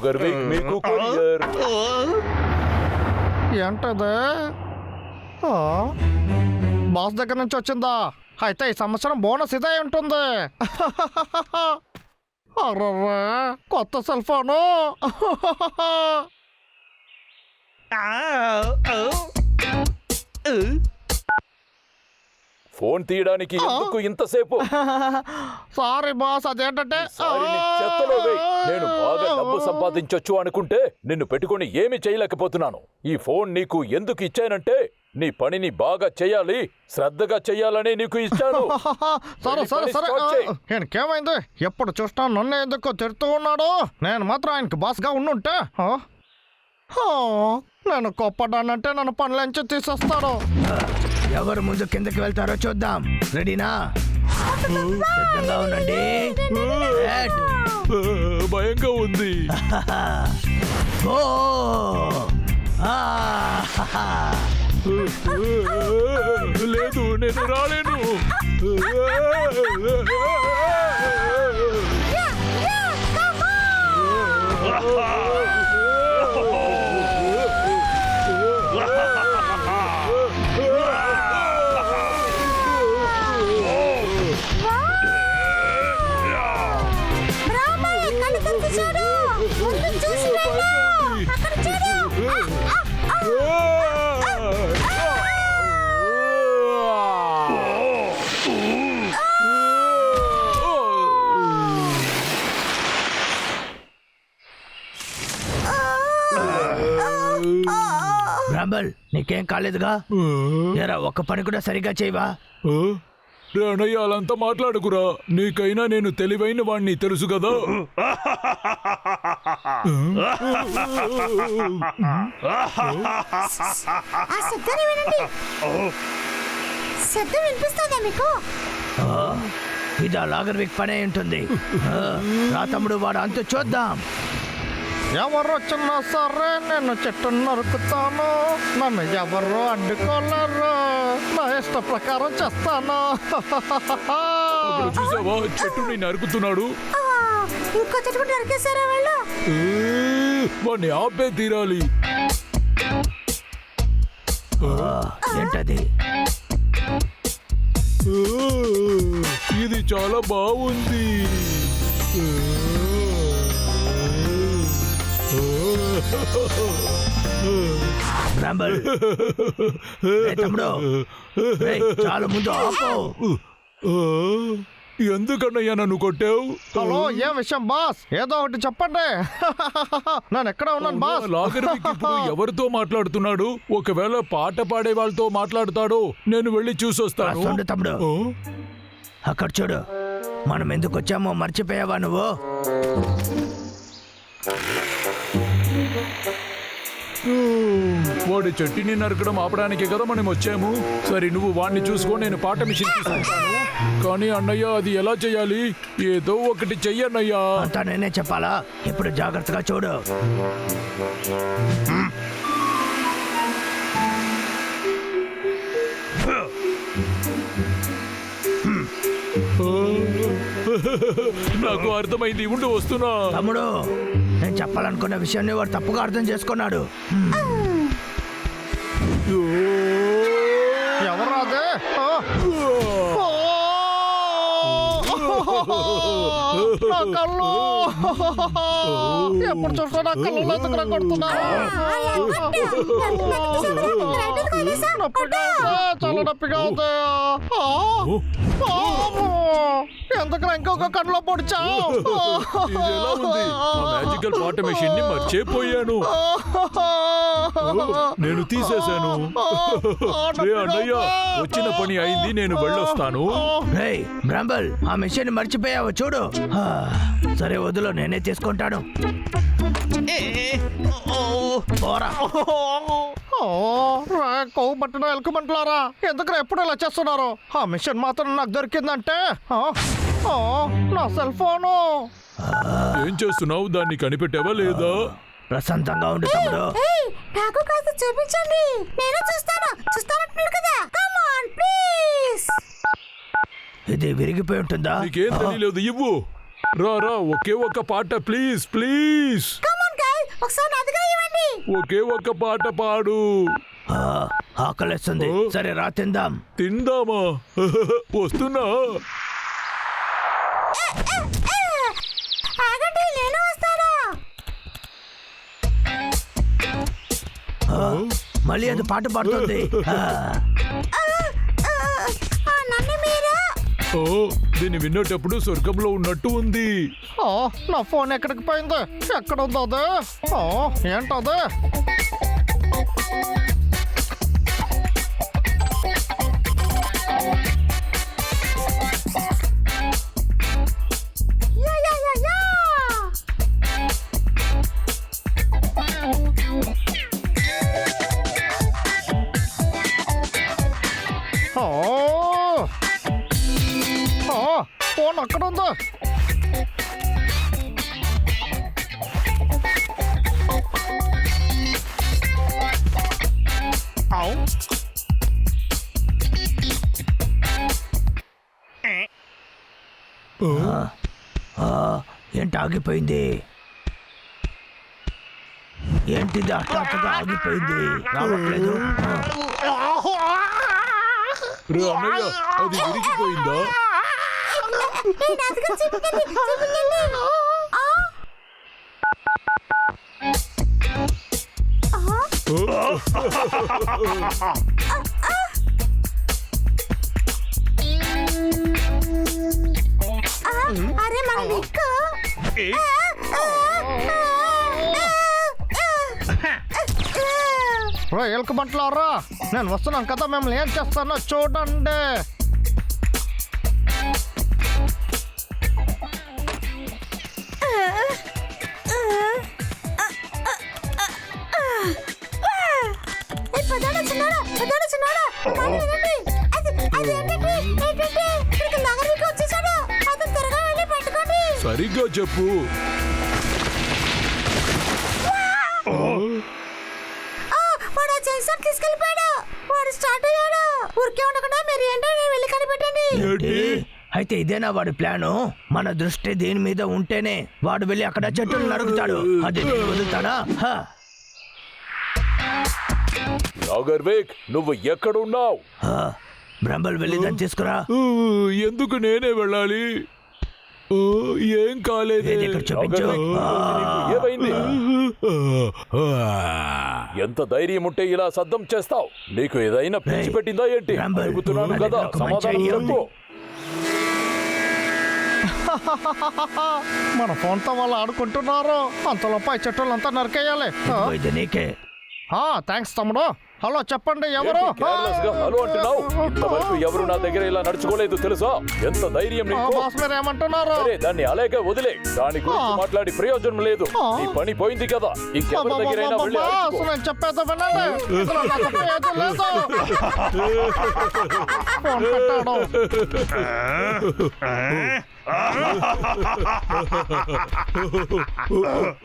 లాగర్విక్ మీకు కొరియర్. ఏంటది? బాస్ దగ్గర నుంచి వచ్చిందా? అయితే ఈ సంవత్సరం బోనస్ ఇదే ఉంటుంది. అర్రర్రా, కొత్త సెల్ ఫోను. ఫోన్ తీయడానికి ఎందుకు ఇంతసేపు? సారీ బాస్, అదేంటంటే చెత్తలో వేయ్. నేను బాగా డబ్బు సంపాదించొచ్చు అనుకుంటే నిన్ను పెట్టుకుని ఏమి చేయలేకపోతున్నాను. ఈ ఫోన్ నీకు ఎందుకు ఇచ్చానంటే నీ పనిని బాగా చెయ్యాలి, శ్రద్ధగా చెయ్యాలని నీకు ఇచ్చాను. సరే సరే సరే, ఆయనకేమైంది? ఎప్పుడు చూసినా నన్ను ఎందుకు తిడుతూ ఉన్నాడు? నేను మాత్రం ఆయనకి బాస్గా ఉండుంటే నేను కోప్పడానంటే నన్ను పనులంచి తీసేస్తాడు. ఎవరు ముందు కిందకి వెళ్తారో చూద్దాం. రెడీనా? సిద్ధంగా ఉండండి. భయంగా ఉంది. లేదు, నేను రాలేను. బ్రాంబల్, నీకేం కాలేదుగా? ఏరా, ఒక్క పని కూడా సరిగా చేయవా? అన్నయ్య, అలాంతా మాట్లాడుకురా. నీకైనా నేను తెలివైన వాణ్ణి తెలుసు కదా. ఇదా లాగర్విక్ పనే ఉంటుంది. రా తమ్ముడు, వాడు అంత చూద్దాం. ఎవరు వచ్చినా సరే నేను చెట్టు నరుకుతాను. నన్ను ఎవరు అడ్డుకోలేరు. నా ఇష్ట ప్రకారం చేస్తాను. చూసావా, చెట్టుని నరుకుతున్నాడు. ఇంకో చెట్టు నరికేశారా వాళ్ళు? వాడిని ఆపే తీరాలి. ఏంటది? ఇది చాలా బాగుంది. బ్రాంబల్, తమ్ముడు, చాలా ముందు ఆపు. ఎందుకన్నయ్యా నన్ను కొట్టావు? హలో, ఏ విషయం బాస్? ఏదో ఒకటి చెప్పండి. నేను ఎక్కడ ఉన్నాను బాస్? లాగర్విక్ ఇప్పుడు ఎవరితో మాట్లాడుతున్నాడు? ఒకవేళ పాట పాడే వాళ్ళతో మాట్లాడుతాడో నేను వెళ్ళి చూసొస్తాను. తమ్ముడు, అక్కడ చూడు. మనం ఎందుకు వచ్చామో మర్చిపోయావా నువ్వు? వాడి చెట్టుని నరకడం ఆపడానికి కదా మనం వచ్చాము. సరే, నువ్వు వాడిని చూసుకో, నేను పాట మిషన్ తీసుకుంటాను. కానీ అన్నయ్య, అది ఎలా చెయ్యాలి? ఏదో ఒకటి చెయ్యన్నయ్యా. అంతా నేనే చెప్పాలా? ఇప్పుడు జాగ్రత్తగా చూడు. నాకు అర్థమైంది, ఉండి వస్తున్నా. తమ్ముడు, నేను చెప్పాలనుకున్న విషయాన్ని వాడు తప్పుగా అర్థం చేసుకున్నాడు. ఎవరు అదే? నా కళ్ళు ఎప్పుడు చూసినా నా కళ్ళు ఎందుకు కొడుతున్నారు? నొప్పిగా ఉంది, చాలా నొప్పిగా ఉంది. ఎందుకు ఇంకొక కళ్ళలో పొడిచావు? మ్యాజికల్ పాట మెషిన్ ని మర్చిపోయాను. నేను తీసేశాను. అన్నయ్య, వచ్చిన పని అయింది, నేను వెళ్ళొస్తాను. బ్రాంబల్, ఆ మెషిన్ మర్చిపోయావు చూడు. సరే వదిలో, నేనే తీసుకుంటాను. కొవ్వు పట్టిన ఎలుకమంటున్నారా? ఎందుకు ఎప్పుడు ఇలా చేస్తున్నారు? ఆ మిషన్ మాత్రం నాకు దొరికిందంటే నా సెల్ ఫోను. ఏం చేస్తున్నావు? దాన్ని కనిపెట్టావా లేదా? ప్రశాంతంగా ఉండు తమ్ముడు. నాకు కాస్త చూపించండి, నేను చూస్తాను. చూస్తానంటున్నాడు కదా. Come on please. ఇది విరిగిపోయి ఉంటుందా? నీకేం తెలియలేదు, ఇవ్వు. రా రా, ఒకే ఒక పాట ప్లీజ్ ప్లీజ్. కమ్ ఆన్ ఒకే ఒక్క పాట పాడు. ఆ, ఆకలేస్తుంది. సరే రా తిందాం. తిందామా? వస్తున్నా. ఆగండి, నేను వస్తాను. ఆ, మళ్ళీ అది పాట పాడుతుంది. ఆ, నన్ను మీరు ఓ, దీన్ని విన్నటప్పుడు స్వర్గంలో ఉన్నట్టు ఉంది. నా ఫోన్ ఎక్కడికి పోయింది? ఎక్కడ ఉంది అది? ఏంటది? Yeah yeah yeah yeah. Phone అక్కడ ఉందా? ఆ, ఏంటి ఆగిపోయింది? ఏంటిది హఠాత్తుగా ఆగిపోయింది? రావట్లేదు. రే అన్నయ్య, అది విరిగిపోయిందా? నేను అదిగో చిమ్మికెళ్ళి. అరే మన నిక్కు. ఎలుకబంట్లారా, నేను వస్తున్నాను కదా, మిమ్మల్ని ఏం చేస్తానో చూడండి. సరిగ్గా చెప్పు. వాడు సెన్సార్ తీసుకెళ్ళిపోయాడు. వాడు స్టార్ట్ అయ్యాడు. ఊరికే ఉండకుండా మీరు ఏంటో వెళ్ళి కనిపెట్టండి. ఏంటి? అయితే ఇదేనా వాడి ప్లాను? మన దృష్టి దీని మీద ఉంటేనే వాడు వెళ్ళి అక్కడ చెట్టులు నరుకుతాడు. అది నేను వదులుతాడా? హ. నాగర్వేక్, నువ్వు ఎక్కడున్నావు? హ. బ్రంబల్ వెళ్ళి దాన్ని తీసుకురా. ఎందుకు నేనే వెళ్ళాలి? ఏం కాలేదు. ఏది ఇక్కడ చూపించు. ఏమైంది? ఎంత ధైర్యం ఉంటే ఇలా శబ్దం చేస్తావు? నీకు ఏదైనా పిచ్చి పెట్టిందా ఏంటి? బ్రంబల్, అడుగుతున్నాను అది కదా, నాకు మంచి సమాధానం ఐడియా చెప్పు. ఉంది. మన ఫోన్తో వాళ్ళు ఆడుకుంటున్నారు. అంతలో పై చెట్టులంతా నరికేయాలి. ఇది నీకే. థ్యాంక్స్ తమ్ముడు. హలో, చెప్పండి, ఎవరు? ఏంటి careless గా హలో అంటున్నావు? ఇంతవరకు ఎవరు నా దగ్గర ఇలా నడుచుకోలేదు తెలుసా? ఎంత ధైర్యం నీకు? బాస్ మీరు ఏమంటున్నారు? సరే, దాన్ని అలాగే వదిలే. దాని గురించి మాట్లాడి ప్రయోజనం లేదు. నీ పని పోయింది కదా. ఇంకెవరి దగ్గరైనా వెళ్ళి బాస్, అడుక్కో. నేను చెప్పేది వినండి. ఇందులో నా తప్పు ఏదీ లేదు. ఫోన్ పెట్టాడు.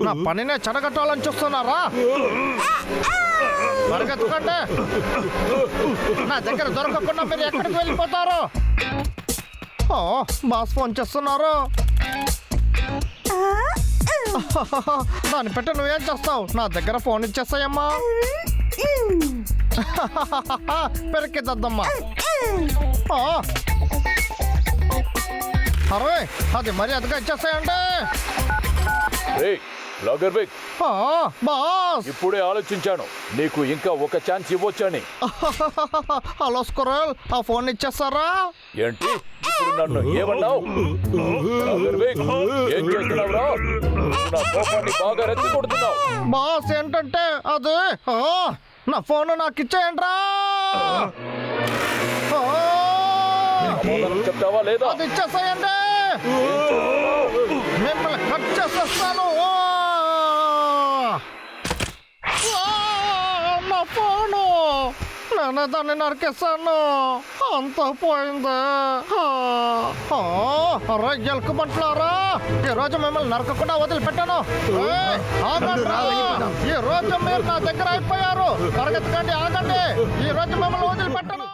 నా పనినే చెడగట్టాలని చూస్తున్నారా? పరిగెత్తుకోండి. నా దగ్గర దొరకకుండా మీరు ఎక్కడికి వెళ్ళిపోతారు? బాస్ ఫోన్ చేస్తున్నారు. దాన్ని పెట్టి నువ్వేం చేస్తావు? నా దగ్గర ఫోన్ ఇచ్చేస్తాయమ్మా. పెరికిద్దమ్మా. అరే, అది మర్యాదగా ఇచ్చేస్తాయండి. రేయ్, నాగర్వేక్, బాస్. ఇప్పుడే ఆలోచించాను. నీకు ఇంకా ఒక ఛాన్స్ ఇవ్వొచ్చని. హలో స్క్రోల్, ఆ ఫోన్ ఇచ్చేస్తారా? ఏంటి? ఇప్పుడు నన్ను ఏమన్నావు? నాగర్వేక్, ఏం చేస్తున్నావురా? నువ్వు నా కోపాన్ని బాగా రెచ్చగొడుతున్నావు. బాస్, ఏంటంటే అది నా ఫోన్ నాకు ఇచ్చేయండి రా. సమాధానం చెప్తావా లేదా? అది ఇచ్చేసేయండి. మిమ్మల్ని కట్ చేసేస్తాను. నా ఫోను నేనే దాన్ని నరికేస్తాను. అంతా పోయింది. అరే ఎలుకమంటున్నారా, ఈ రోజు మిమ్మల్ని నరకకుండా వదిలిపెట్టాను. ఈ రోజు మీరు నా దగ్గర అయిపోయారు. పరిగెత్తకండి, ఆగండి. ఈ రోజు మిమ్మల్ని వదిలిపెట్టాను.